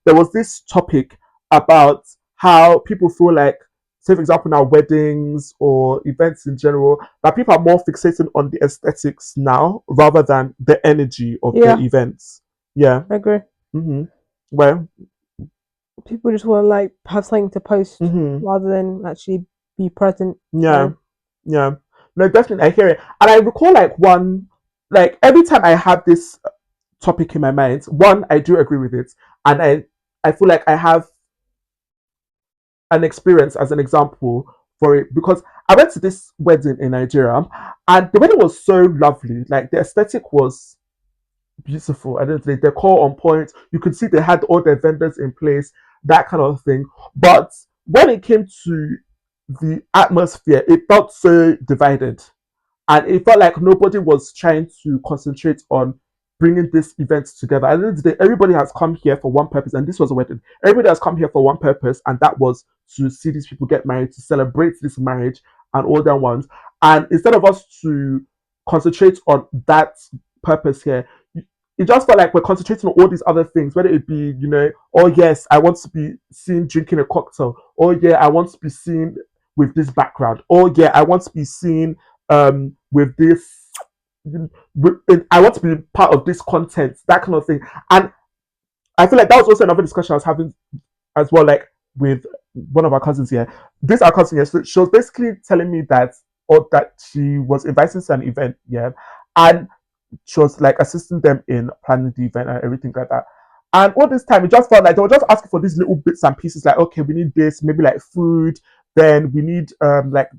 there was this topic about how people feel like, say for example now weddings or events in general, that people are more fixated on the aesthetics now rather than the energy of the Yeah, events. Yeah. I agree. Well. People just want to like have something to post Mm-hmm. rather than actually be present. Yeah. So Yeah. No, definitely I hear it. And I recall like one, like every time I have this topic in my mind, one, I do agree with it. And I feel like I have an experience as an example for it, because I went to this wedding in Nigeria and the wedding was so lovely. Like the aesthetic was beautiful. I don't know, the decor on point. You could see they had all their vendors in place, that kind of thing. But when it came to the atmosphere, it felt so divided. And it felt like nobody was trying to concentrate on bringing this event together. At the end of the day, everybody has come here for one purpose, and this was a wedding. Everybody has come here for one purpose, and that was to see these people get married, to celebrate this marriage and all that ones. And instead of us to concentrate on that purpose here, it just felt like we're concentrating on all these other things, whether it be, oh yes, I want to be seen drinking a cocktail. Oh yeah, I want to be seen with this background. Oh yeah, I want to be seen with this. I want to be part of this content, that kind of thing. And I feel like that was also another discussion I was having as well, like with one of our cousins here. This our cousin here, so she was basically telling me that, or that she was invited to an event, yeah, and she was like assisting them in planning the event and everything like that. And all this time, it just felt like they were just asking for these little bits and pieces, like, okay, we need this, maybe like food, then we need like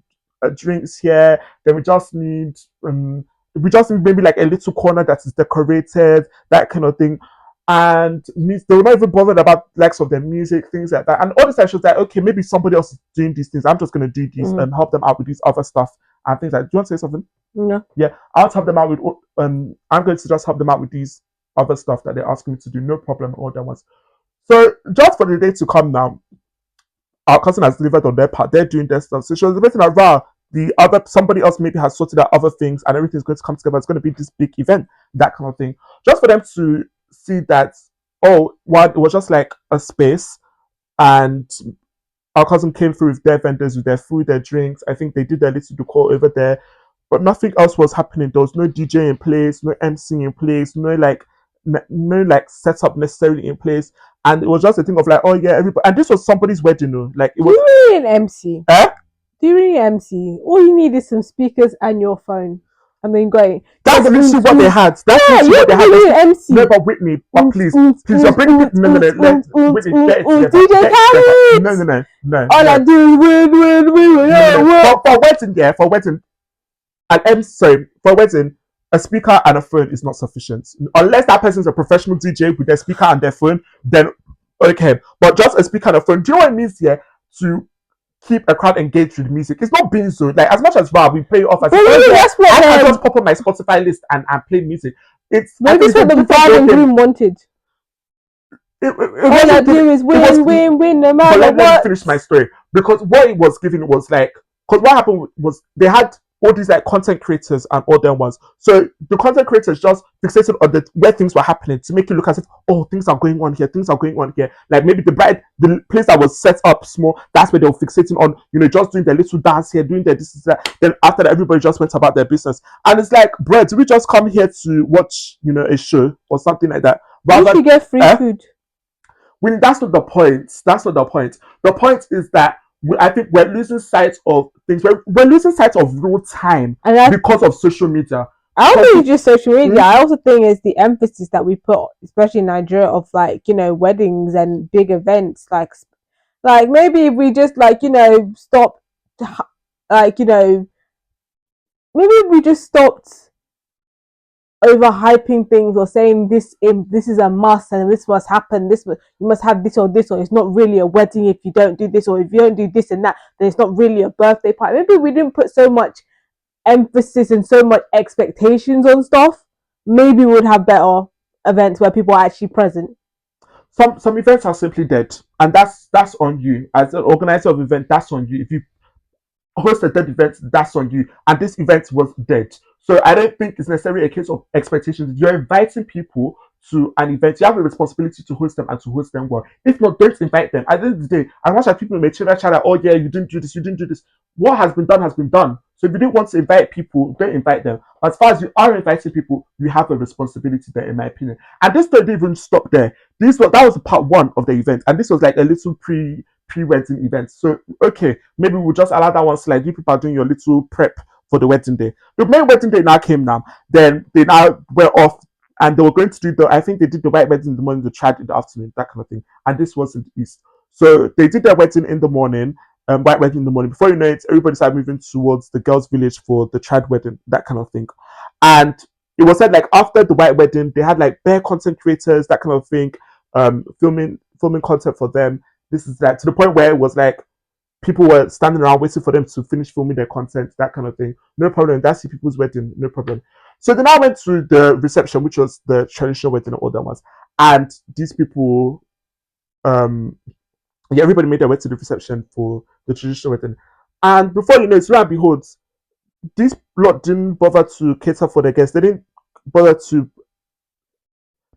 drinks here, then we just need maybe like a little corner that is decorated, that kind of thing. And they were not even bothered about likes of their music, things like that. And all this time she was like, okay, maybe somebody else is doing these things. I'm just gonna do these and help them out with these other stuff and things like that. Do you want to say something? no. Yeah, I'll help them out with. I'm going to just help them out with these other stuff that they're asking me to do. No problem, all that ones. So just for the day to come now, our cousin has delivered on their part. They're doing their stuff. So she was debating like, wow, the other somebody else maybe has sorted out other things and everything's going to come together. It's going to be this big event, that kind of thing. Just for them to see that, oh, what it was just like a space, and our cousin came through with their vendors, with their food, their drinks. I think they did their little decor over there, but nothing else was happening. There was no DJ in place, no MC in place, no like setup necessarily in place, and it was just a thing of like, oh yeah, everybody. And this was somebody's wedding, like it Do was. you really need an MC? Eh? Do you really need an MC? All you need is some speakers and your phone. And then go. That's literally what they had. That's literally what they had. Really MC. No, but Whitney, but please, you're bringing it. No, Whitney, get it together. DJ Khaled. No. All I do is win. For wedding, for wedding, a speaker and a phone is not sufficient. Unless that person is a professional DJ with their speaker and their phone, then okay. But just a speaker and a phone. Do you know what it means here to keep a crowd engaged with music? It's not being so like as much as we play off as I can just pop on my Spotify list and play music. It's maybe that's what the bride and groom wanted. All I do is win no matter what. Let me finish my story, because what it was giving was like, because what happened was they had all these like content creators and all them ones. So the content creators just fixated on where things were happening to make it look as if, oh, things are going on here, things are going on here. Like maybe the place that was set up small, that's where they were fixating on, just doing their little dance here, doing their this, that. Then after that, everybody just went about their business. And it's like, bro, did we just come here to watch, a show or something like that? Rather, you get free food. When that's not the point. That's not the point. The point is that I think we're losing sight of things. We're losing sight of real time because of social media. I don't think it's just social media. I also think it's the emphasis that we put, especially in Nigeria, of like, weddings and big events. Like maybe if we just stop, maybe we just stopped overhyping things or saying this is a must and this must happen, you must have this, or it's not really a wedding if you don't do this, or if you don't do this and that, then it's not really a birthday party. Maybe we didn't put so much emphasis and so much expectations on stuff. Maybe we would have better events where people are actually present. Some events are simply dead, and that's on you as an organizer of event. That's on you. If you host a dead event, that's on you, and this event was dead. So I don't think it's necessarily a case of expectations. You're inviting people to an event, you have a responsibility to host them and to host them well. If not, don't invite them. At the end of the day, as much as people may chat, oh yeah, you didn't do this, you didn't do this. What has been done has been done. So if you didn't want to invite people, don't invite them. As far as you are inviting people, you have a responsibility there, in my opinion. And this didn't even stop there. That was part one of the event, and this was like a little pre-wedding event. So okay, maybe we'll just allow that one slide. You people are doing your little prep for the wedding day. The main wedding day now came now. Then they now went off and they were going to do I think they did the white wedding in the morning, the trad in the afternoon, that kind of thing. And this was in the east. So they did their wedding in the morning, white wedding in the morning. Before you know it, everybody started moving towards the girls' village for the trad wedding, that kind of thing. And it was said like after the white wedding, they had like bare content creators, that kind of thing, filming content for them. This is like to the point where it was like people were standing around waiting for them to finish filming their content, that kind of thing. No problem. That's the people's wedding, no problem. So then I went to the reception, which was the traditional wedding and all that ones. And these people, everybody made their way to the reception for the traditional wedding. And before you know it, lo and behold, these lot didn't bother to cater for their guests. They didn't bother to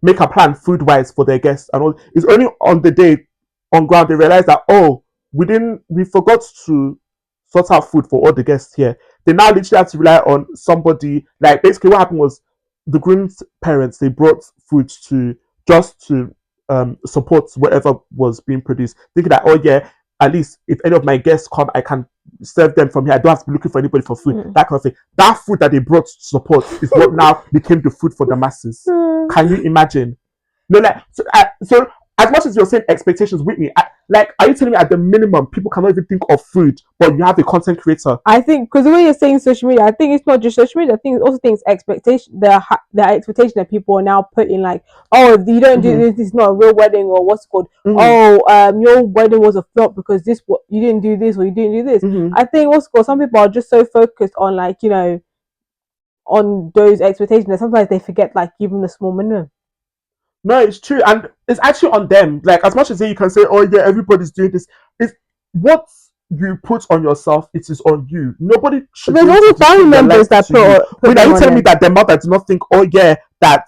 make a plan food-wise for their guests and all. It's only on the day on ground they realized that, oh, we forgot to sort out food for all the guests here. They now literally have to rely on somebody. Like basically what happened was the groom's parents, they brought food to support whatever was being produced, thinking that, oh yeah, at least if any of my guests come, I can serve them from here. I don't have to be looking for anybody for food, that kind of thing. That food that they brought to support is what now became the food for the masses. Can you imagine? No, like so as much as you're saying expectations, Whitney, like, are you telling me at the minimum people cannot even think of food, but you have a content creator? I think because the way you're saying social media, I think it's not just social media. I think it's also things expectation, the expectation that people are now putting, like, oh, if you don't do this, it's not a real wedding, or what's it called? Oh, your wedding was a flop because you didn't do this or you didn't do this. I think what's called, some people are just so focused on, like, you know, on those expectations that sometimes they forget, like, even the small minimum. No, it's true, and it's actually on them. Like, as much as you can say, "Oh yeah, everybody's doing this," it's what you put on yourself. It is on you. Nobody should. There's also family members that put. Wait, are you telling me that the mother do not think, "Oh yeah, that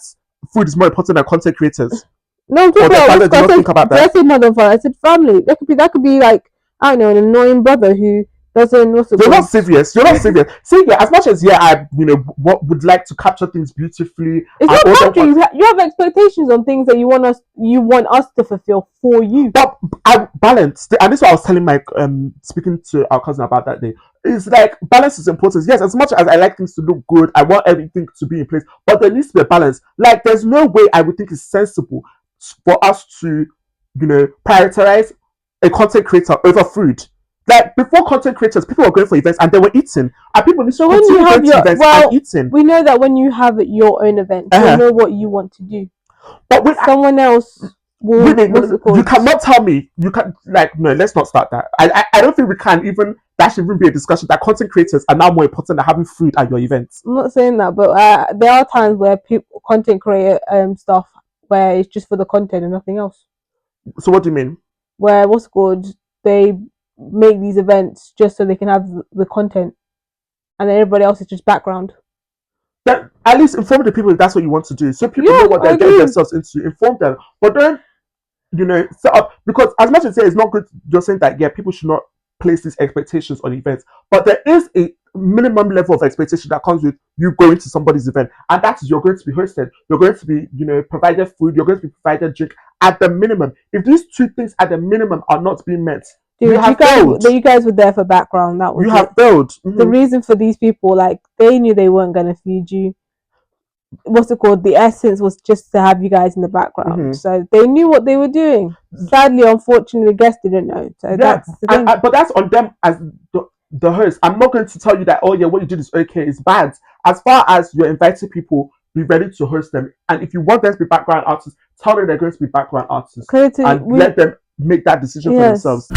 food is more important than content creators"? No, or the father do not think about that. I said mother, I said family. That could be like, I don't know, an annoying brother who doesn't. You're not serious. You're not serious. See, yeah, as much as I would like to capture things beautifully. It's not capturing. You have expectations on things that you want us to fulfill for you. But I balanced, and this is what I was telling my speaking to our cousin about that day. It's like balance is important. Yes, as much as I like things to look good, I want everything to be in place. But there needs to be a balance. Like, there's no way I would think it's sensible for us to, prioritize a content creator over food. Like, before content creators, people were going for events and they were eating. And people need to continue going to events and eating. We know that when you have your own event, you know what you want to do. But when someone else will, you cannot tell me. You can, like, no, let's not start that. I don't think we can even. That should even be a discussion that content creators are now more important than having food at your events. I'm not saying that, but there are times where people content create stuff where it's just for the content and nothing else. So what do you mean? Where they make these events just so they can have the content, and then everybody else is just background. That at least inform the people if that's what you want to do, so people know what they're getting themselves into. Inform them, but don't set up, because as much as it's not good. You're saying that people should not place these expectations on events, but there is a minimum level of expectation that comes with you going to somebody's event, and that is you're going to be hosted, you're going to be provided food, you're going to be provided drink at the minimum. If these two things at the minimum are not being met, you guys were there for background. That was have failed. The reason for these people, like, they knew they weren't going to feed you. What's it called? The essence was just to have you guys in the background, so they knew what they were doing. Sadly, unfortunately, the guests didn't know. So that's the thing. But that's on them as the host. I'm not going to tell you that, oh yeah, what you did is okay, it's bad. As far as you're inviting people, be ready to host them, and if you want them to be background artists, tell them they're going to be background artists, and let them make that decision for themselves.